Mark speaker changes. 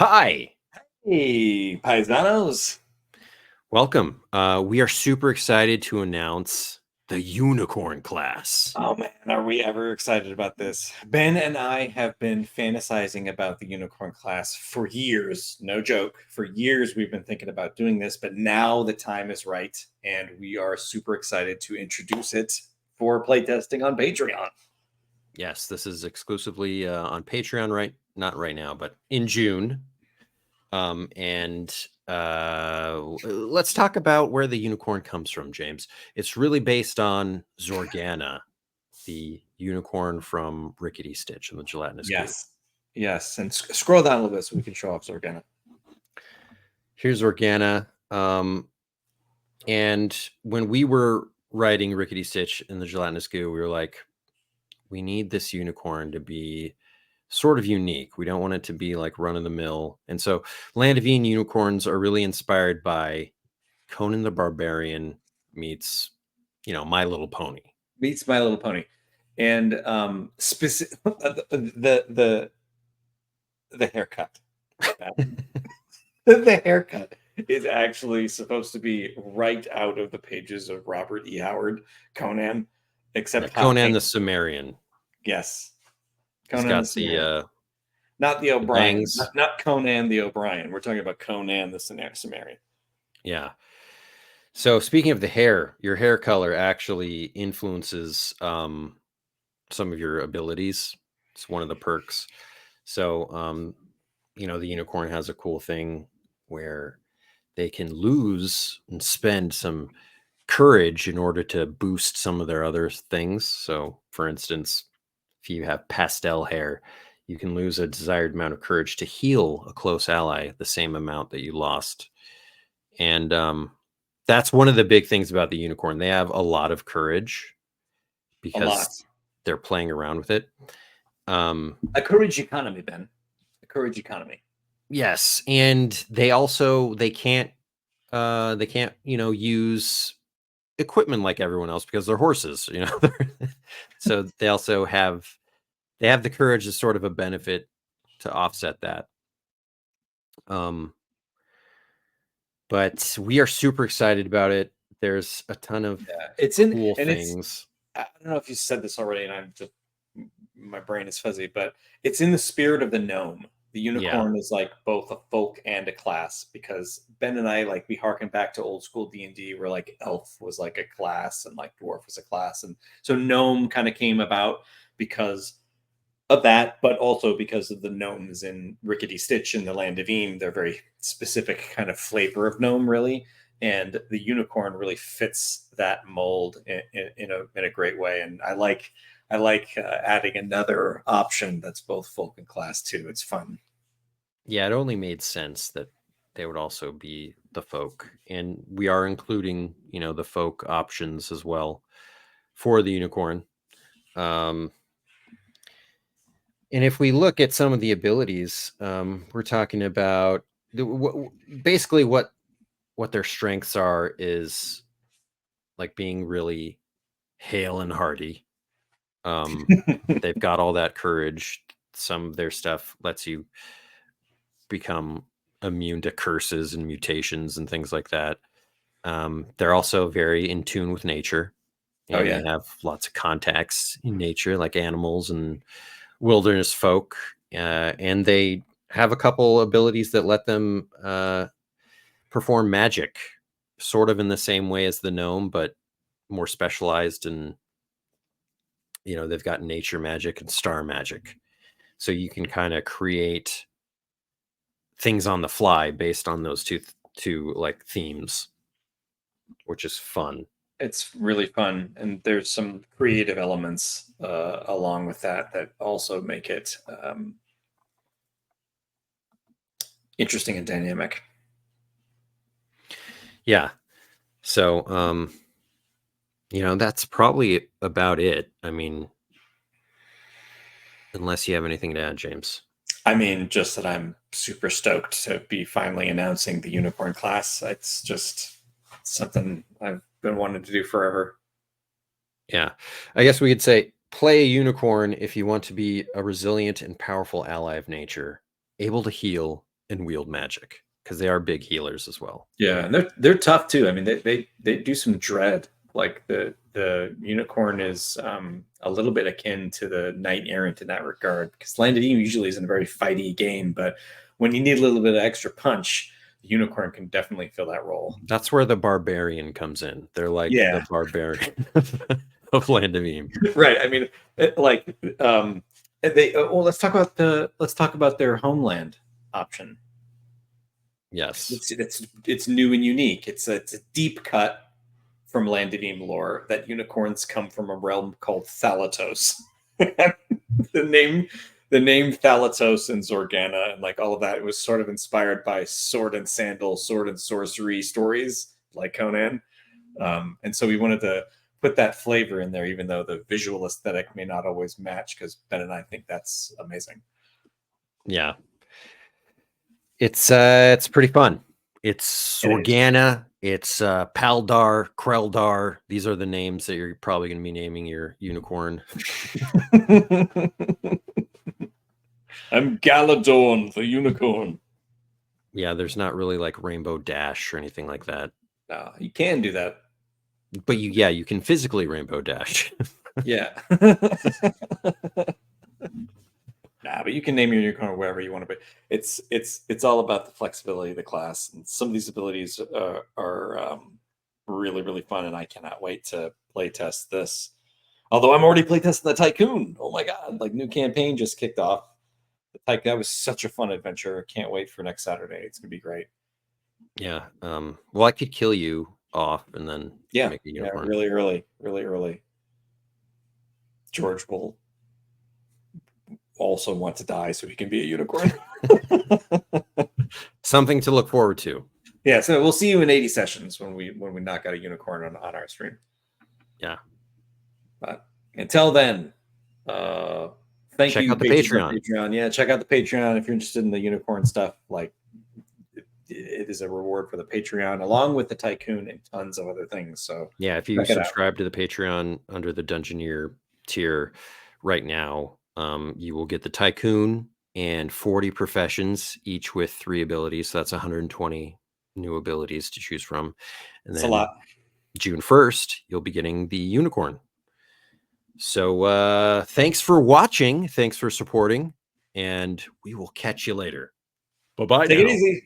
Speaker 1: Hi,
Speaker 2: Hey, paisanos.
Speaker 1: welcome. We are super excited to announce the Unicorn class.
Speaker 2: Oh man, are we ever excited about this? Ben and I have been fantasizing about the unicorn class for years. No joke. For years, we've been thinking about doing this, but now the time is right, and we are super excited to introduce it for playtesting on Patreon.
Speaker 1: Yes, this is exclusively on Patreon, right? Not right now, but in June. Let's talk about where the unicorn comes from, James. It's really based on Xorgana, the unicorn from Rickety Stitch and the Gelatinous Goo.
Speaker 2: Yes. Yes. And scroll down a little bit so we can show off Zorgana.
Speaker 1: Here's Xorgana. And when we were writing Rickety Stitch and the Gelatinous Goo, we were like, we need this unicorn to be sort of unique. We don't want it to be like run of the mill. And so Land of Eon unicorns are really inspired by Conan the Barbarian meets, My Little Pony.
Speaker 2: Meets My Little Pony. And specific the haircut. The haircut is actually supposed to be right out of the pages of Robert E. Howard, Conan, except
Speaker 1: Conan the Cimmerian.
Speaker 2: Yes.
Speaker 1: He's got the
Speaker 2: not the O'Brien,
Speaker 1: bangs.
Speaker 2: not Conan the O'Brien. We're talking about Conan the Cimmerian.
Speaker 1: Yeah. So speaking of the hair, your hair color actually influences some of your abilities. It's one of the perks. So the unicorn has a cool thing where they can lose and spend some courage in order to boost some of their other things. So, for instance, if you have pastel hair, you can lose a desired amount of courage to heal a close ally the same amount that you lost. And that's one of the big things about the unicorn. They have a lot of courage because they're playing around with it.
Speaker 2: A courage economy, Ben. A courage economy.
Speaker 1: Yes, and they can't use equipment like everyone else because they're horses, so they also have the courage as sort of a benefit to offset that. But we are super excited about it. There's a ton of cool things.
Speaker 2: I don't know if you said this already, and my brain is fuzzy, but it's in the spirit of the gnome. The unicorn is like both a folk and a class, because Ben and I, we harken back to old school D&D where like elf was like a class and like dwarf was a class. And so gnome kind of came about because of that, but also because of the gnomes in Rickety Stitch in the Land of Eon. They're very specific kind of flavor of gnome, really. And the unicorn really fits that mold in a great way. And I like adding another option that's both folk and class too. It's fun.
Speaker 1: Yeah, it only made sense that they would also be the folk, and we are including the folk options as well for the unicorn. And if we look at some of the abilities, we're talking about basically what their strengths are is like being really hale and hearty. They've got all that courage. Some of their stuff lets you become immune to curses and mutations and things like that. They're also very in tune with nature, and they have lots of contacts in nature, like animals and wilderness folk, and they have a couple abilities that let them perform magic, sort of in the same way as the gnome, but more specialized. And they've got nature magic and star magic, so you can kind of create things on the fly based on those two like themes, which is fun.
Speaker 2: It's really fun, and there's some creative elements along with that also make it interesting and dynamic.
Speaker 1: Yeah. So, that's probably about it. I mean, unless you have anything to add, James.
Speaker 2: I mean, just that I'm super stoked to be finally announcing the unicorn class. It's just something I've been wanting to do forever.
Speaker 1: Yeah. I guess we could say play a unicorn if you want to be a resilient and powerful ally of nature, able to heal and wield magic, because they are big healers as well.
Speaker 2: Yeah, and they're tough too. I mean, they do some dread. Like the unicorn is a little bit akin to the knight errant in that regard, because Land of Eve usually isn't a very fighty game, but when you need a little bit of extra punch, the unicorn can definitely fill that role.
Speaker 1: That's where the barbarian comes in. They're like the barbarian of Land of Eve.
Speaker 2: Right. I mean, let's talk about their homeland option.
Speaker 1: Yes,
Speaker 2: it's new and unique. It's a deep cut from Land of Eve lore that unicorns come from a realm called Thalatos. the name Thalatos and Xorgana and like all of that, it was sort of inspired by sword and sandal, sword and sorcery stories like Conan. And so we wanted to put that flavor in there, even though the visual aesthetic may not always match, because Ben and I think that's amazing.
Speaker 1: Yeah. It's pretty fun. It's Xorgana, it's Paldar, Kreldar. These are the names that you're probably going to be naming your unicorn.
Speaker 2: I'm Galadorn, the unicorn.
Speaker 1: Yeah, there's not really like Rainbow Dash or anything like that.
Speaker 2: No, you can do that.
Speaker 1: But you can physically Rainbow Dash.
Speaker 2: Yeah. Nah, but you can name your unicorn wherever you want to be. It's all about the flexibility of the class, and some of these abilities are really, really fun, and I cannot wait to play test this. Although I'm already playtesting the Tycoon. Oh my god! Like, new campaign just kicked off. That was such a fun adventure. Can't wait for next Saturday. It's gonna be great.
Speaker 1: Yeah. Well, I could kill you off and then make a unicorn.
Speaker 2: Really early. George will also want to die so he can be a unicorn.
Speaker 1: Something to look forward to.
Speaker 2: Yeah, so we'll see you in 80 sessions when we knock out a unicorn on our stream.
Speaker 1: Yeah.
Speaker 2: But until then, thank you.
Speaker 1: Check out the Patreon.
Speaker 2: Yeah, check out the Patreon if you're interested in the unicorn stuff. Like, it is a reward for the Patreon, along with the Tycoon and tons of other things. So
Speaker 1: yeah, if you subscribe to the Patreon under the Dungeoneer tier right now, you will get the Tycoon and 40 professions, each with 3 abilities. So that's 120 new abilities to choose from. And then
Speaker 2: a lot.
Speaker 1: June 1st, you'll be getting the unicorn. So thanks for watching. Thanks for supporting. And we will catch you later. Bye-bye.
Speaker 2: Take it easy.